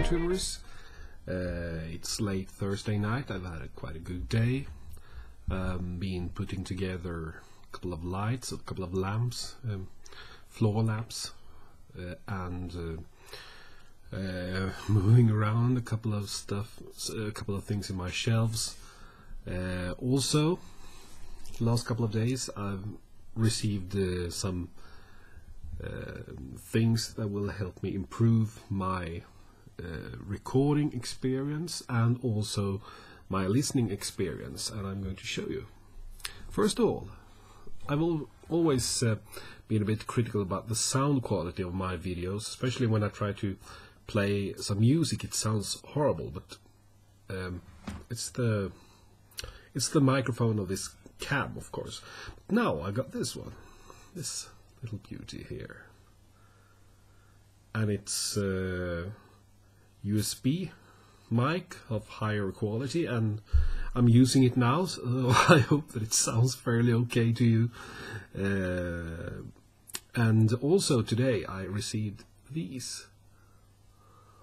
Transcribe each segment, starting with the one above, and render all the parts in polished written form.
YouTubers. It's late Thursday night. I've had quite a good day. Been putting together a couple of lights, a couple of lamps, floor lamps, and moving around a couple of things in my shelves. Also, last couple of days I've received some things that will help me improve my recording experience and also my listening experience, and I'm going to show you. First of all, I've always been a bit critical about the sound quality of my videos, especially when I try to play some music. It sounds horrible, but it's the microphone of this cab, of course. But now I got this one, this little beauty here, and it's USB mic of higher quality, and I'm using it now, so I hope that it sounds fairly okay to you. And also today I received these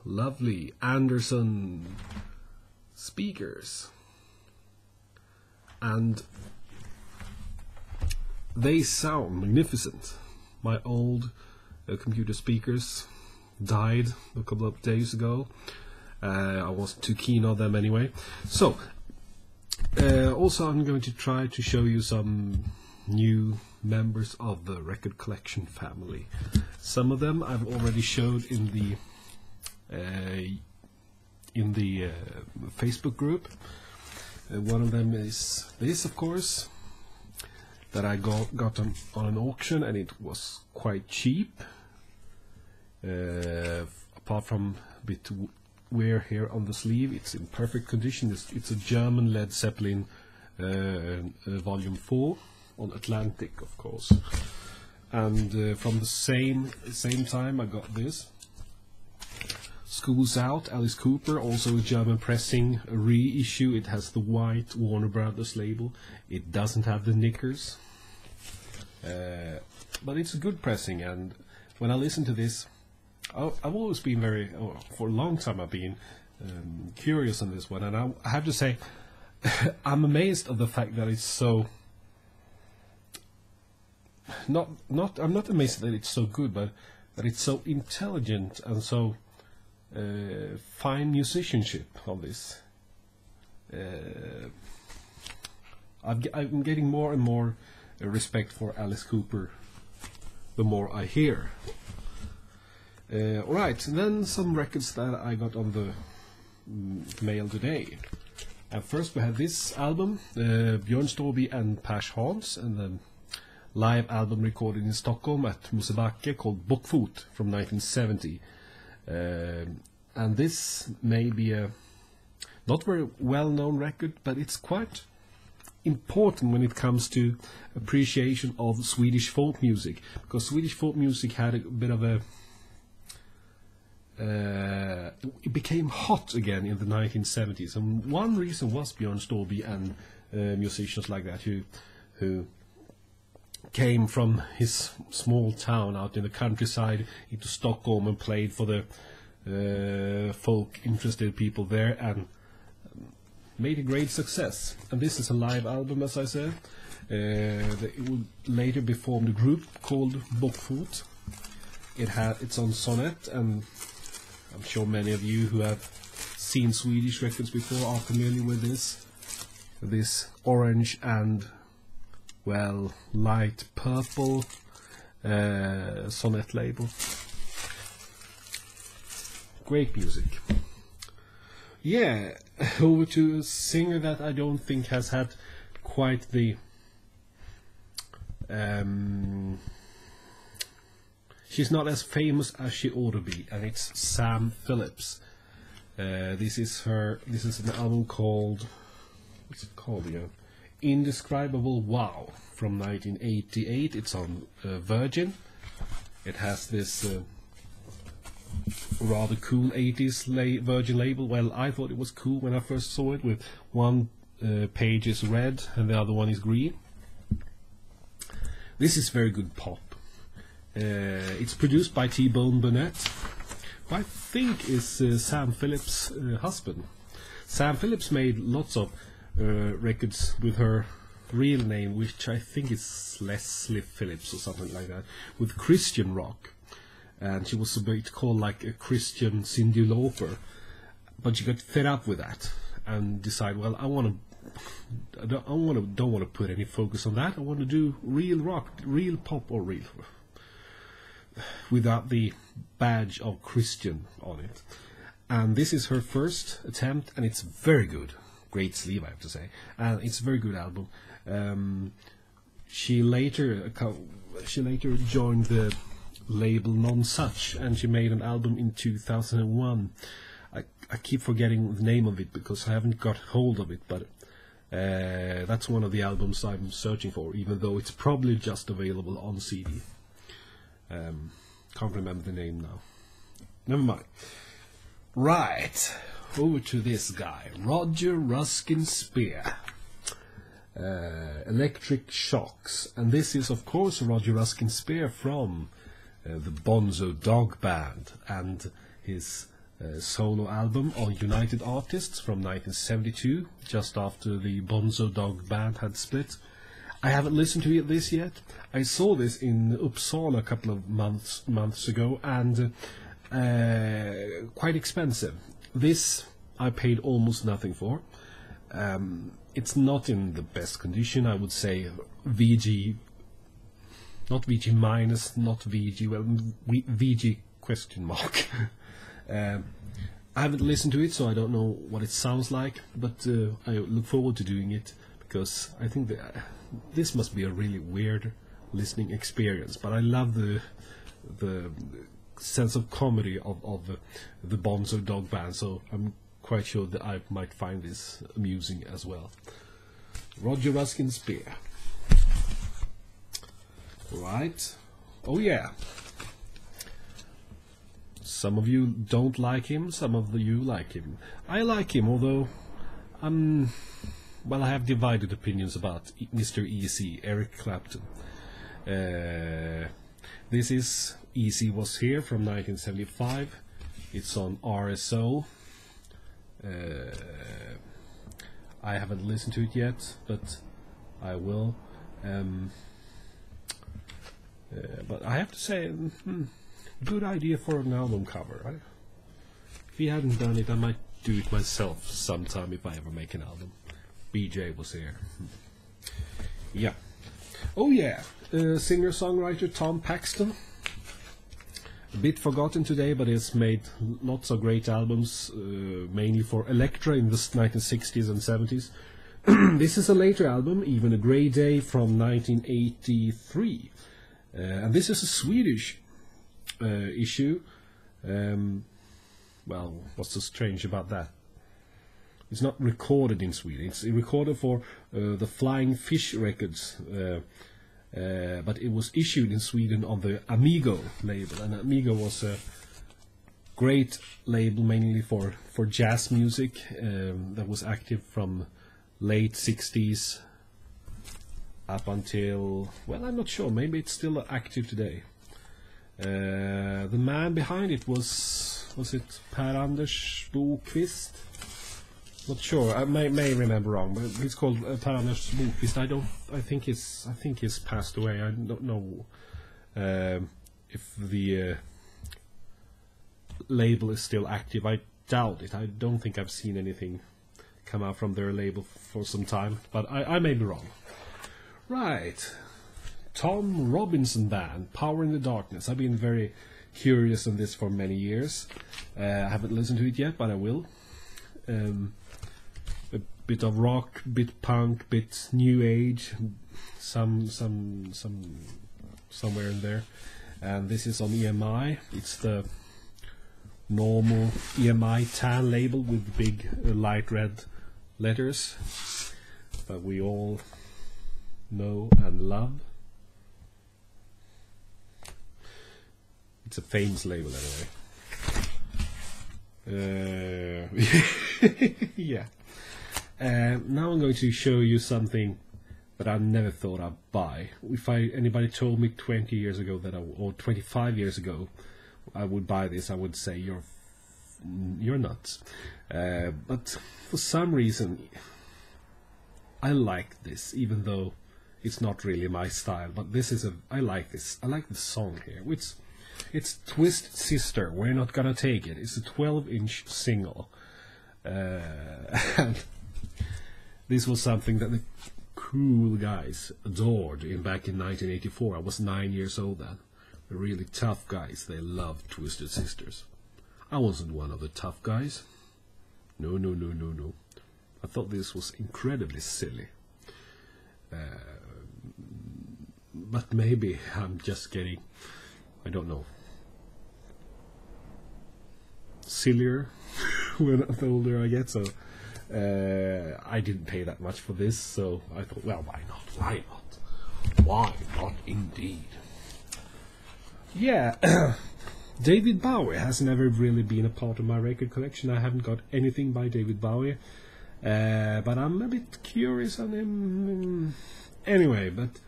lovely Anderson speakers, and they sound magnificent. My old computer speakers died a couple of days ago. I wasn't too keen on them anyway. So also I'm going to try to show you some new members of the Record Collection family. Some of them I've already showed in the Facebook group. One of them is this, of course, that I got on an auction, and it was quite cheap. Apart from a bit wear here on the sleeve, it's in perfect condition. It's a German Led Zeppelin volume 4 on Atlantic, of course. And from the same time I got this Schools Out, Alice Cooper, also a German pressing, a reissue. It has the white Warner Brothers label. It doesn't have the knickers, but it's a good pressing. And when I listen to this, I've always been for a long time I've been curious on this one, and I have to say I'm amazed of the fact that it's so I'm not amazed that it's so good, but that it's so intelligent and so fine musicianship of this. I'm getting more and more respect for Alice Cooper the more I hear. Alright, and then some records that I got on the mail today. And first we have this album, Björn Ståby and Pers Hans, and the live album recorded in Stockholm at Mosebacke called Bockfot from 1970. And this may be a not very well-known record, but it's quite important when it comes to appreciation of Swedish folk music, because Swedish folk music had a bit of a it became hot again in the 1970s, and one reason was Björn Ståby and musicians like that who came from his small town out in the countryside into Stockholm and played for the folk interested people there, and made a great success. And this is a live album, as I said. It would later be formed a group called Bockfot. It's on Sonnet, and I'm sure many of you who have seen Swedish records before are familiar with this orange and, well, light purple Sonnet label. Great music. Yeah, over to a singer that I don't think has had quite the she's not as famous as she ought to be, and it's Sam Phillips. This is an album called, what's it called again? Indescribable Wow from 1988. It's on Virgin. It has this rather cool 80s Virgin label. Well, I thought it was cool when I first saw it, with one page is red and the other one is green. This is very good pop. It's produced by T-Bone Burnett, who I think is Sam Phillips' husband. Sam Phillips made lots of records with her real name, which I think is Leslie Phillips or something like that, with Christian rock. And she was a bit called like a Christian Cyndi Lauper, but she got fed up with that and decided, well, don't want to put any focus on that. I want to do real rock, real pop, or real without the badge of Christian on it. And this is her first attempt, and it's very good. Great sleeve, I have to say, and it's a very good album. She later joined the label Nonsuch, and she made an album in 2001. I keep forgetting the name of it because I haven't got hold of it, but that's one of the albums I'm searching for, even though it's probably just available on CD. Can't remember the name now. Never mind. Right, over to this guy, Roger Ruskin Spear. Electric Shocks, and this is of course Roger Ruskin Spear from the Bonzo Dog Band and his solo album on United Artists from 1972, just after the Bonzo Dog Band had split. I haven't listened to this yet. I saw this in Uppsala a couple of months ago, and quite expensive. This I paid almost nothing for. It's not in the best condition, I would say. VG, not VG minus, not VG, well, VG question mark. I haven't listened to it, so I don't know what it sounds like, but I look forward to doing it, because I think that this must be a really weird listening experience, but I love the sense of comedy of the Bonzo Dog Band, so I'm quite sure that I might find this amusing as well. Roger Ruskin Spear. Right. Oh yeah. Some of you don't like him, some of you like him. I like him, although well, I have divided opinions about Mr. Easy, Eric Clapton. This is Easy Was Here from 1975. It's on RSO. I haven't listened to it yet, but I will. But I have to say, good idea for an album cover, right? If he hadn't done it, I might do it myself sometime if I ever make an album. BJ Was Here. Yeah. Oh yeah, singer-songwriter Tom Paxton. A bit forgotten today, but he's made lots of great albums, mainly for Elektra in the 1960s and 70s. This is a later album, Even a Grey Day from 1983. And this is a Swedish issue. Well, what's so strange about that? It's not recorded in Sweden. It's recorded for the Flying Fish Records. But it was issued in Sweden on the Amigo label, and Amigo was a great label mainly for jazz music that was active from late 60s up until, well, I'm not sure, maybe it's still active today. The man behind it was it Per-Anders Boqvist? Not sure. I may remember wrong, but he's called Per-Anders Boqvist. I think he's passed away. I don't know if the label is still active. I doubt it. I don't think I've seen anything come out from their label for some time, but I may be wrong. Right. Tom Robinson Band, Power in the Darkness. I've been very curious on this for many years. I haven't listened to it yet, but I will. A bit of rock, bit punk, bit new age, some somewhere in there. And this is on EMI. It's the normal EMI tan label with big light red letters that we all know and love. It's a famous label anyway. Yeah. Now I'm going to show you something that I never thought I'd buy. If anybody told me 20 years ago or 25 years ago I would buy this, I would say you're nuts. But for some reason, I like this, even though it's not really my style. But this is I like this. I like the song here. It's Twisted Sister. We're Not Gonna Take It. It's a 12-inch single. And this was something that the cool guys adored back in 1984. I was 9 years old then. The really tough guys, they loved Twisted Sisters. I wasn't one of the tough guys. No. I thought this was incredibly silly. But maybe I'm just getting, I don't know, sillier when the older I get. So I didn't pay that much for this, so I thought, well, why not indeed. Yeah. David Bowie has never really been a part of my record collection. I haven't got anything by David Bowie, but I'm a bit curious on him anyway. But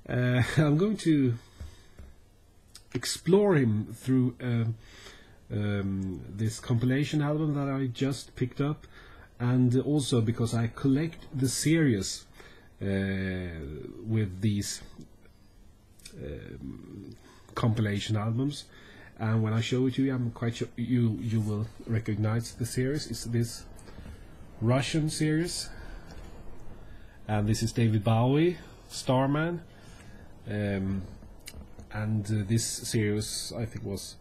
I'm going to explore him through this compilation album that I just picked up, and also because I collect the series with these compilation albums. And when I show it to you, I'm quite sure you will recognize the series. It's this Russian series, and this is David Bowie, Starman, and this series I think was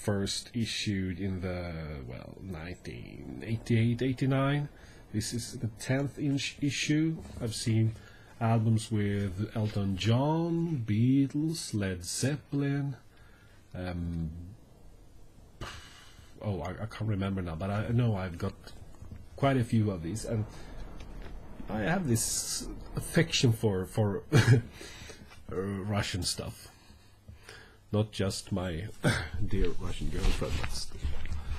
first issued in the 1988-89. This is the 10th issue. I've seen albums with Elton John, Beatles, Led Zeppelin. I can't remember now, but I know I've got quite a few of these, and I have this affection for Russian stuff. Not just my dear Russian girlfriend, but still,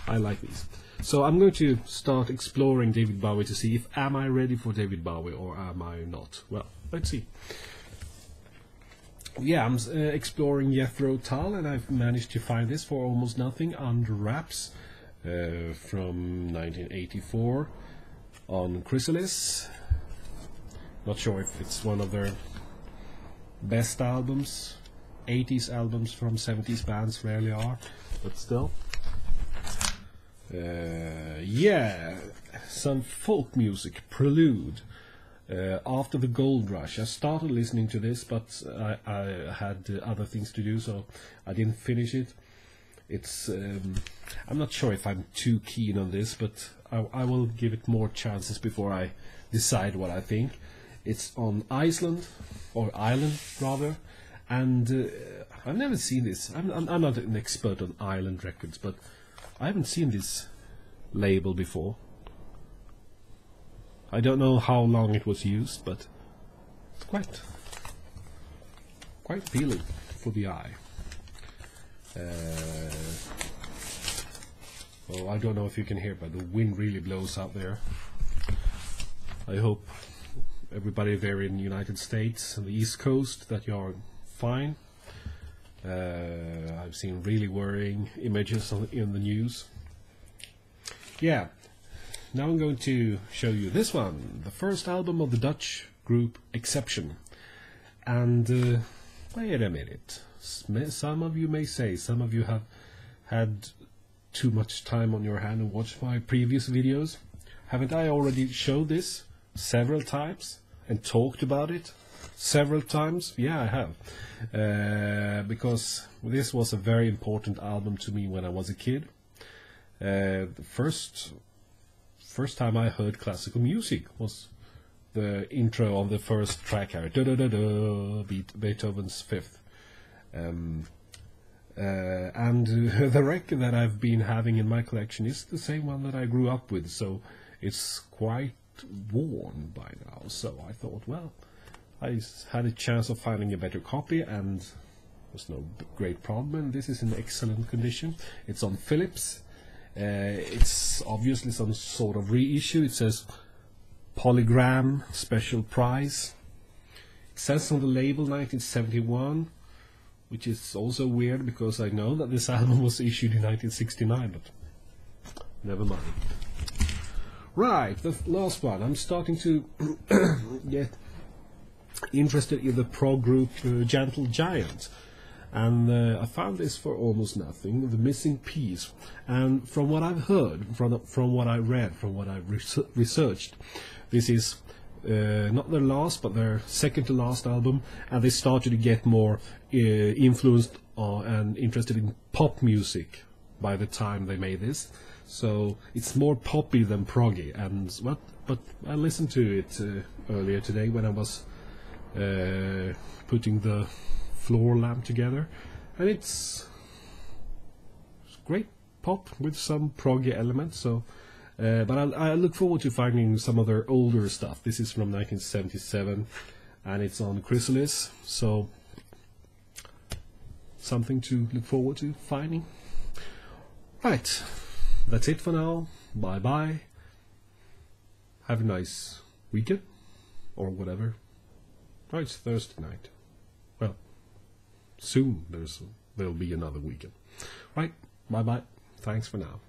I like these. So I'm going to start exploring David Bowie to see if am I ready for David Bowie or am I not. Well, let's see. Yeah, I'm exploring Jethro Tull, and I've managed to find this for almost nothing, Under Wraps, from 1984 on Chrysalis. Not sure if it's one of their best albums. 80s albums from 70s bands rarely are, but still. Yeah, some folk music, Prelude. After the Gold Rush. I started listening to this, but I had other things to do, so I didn't finish it. It's I'm not sure if I'm too keen on this, but I will give it more chances before I decide what I think. It's on Iceland, or Ireland rather, and I've never seen this. I'm not an expert on Island records, but I haven't seen this label before. I don't know how long it was used, but it's quite appealing for the eye. Oh, I don't know if you can hear, but the wind really blows out there. I hope everybody there in the United States and the East Coast that you are fine. I've seen really worrying images in the news. Yeah. Now I'm going to show you this one, the first album of the Dutch group Exception. And wait a minute, some of you may say, some of you have had too much time on your hand and watched my previous videos. Haven't I already showed this several times and talked about it several times? Yeah, I have. Because this was a very important album to me when I was a kid. The first time I heard classical music was the intro on the first track here, Beethoven's Fifth. And the record that I've been having in my collection is the same one that I grew up with, so it's quite worn by now. So I thought, well, I had a chance of finding a better copy, and there's no great problem, and this is in excellent condition. It's on Philips. It's obviously some sort of reissue. It says Polygram Special Prize. It says on the label 1971. which is also weird because I know that this album was issued in 1969, but never mind. Right, the last one. I'm starting to get interested in the prog group Gentle Giant, and I found this for almost nothing, The Missing Piece. And from what I've heard, from what I read, from what I've researched, this is not their last, but their second to last album, and they started to get more influenced and interested in pop music by the time they made this. So it's more poppy than proggy, and but I listened to it earlier today when I was putting the floor lamp together, and it's great pop with some proggy elements. So, but I look forward to finding some of their older stuff. This is from 1977, and it's on Chrysalis, so something to look forward to finding. Right. That's it for now. Bye bye. Have a nice weekend or whatever. Oh, it's Thursday night. Well, soon there'll be another weekend. Right. Bye bye. Thanks for now.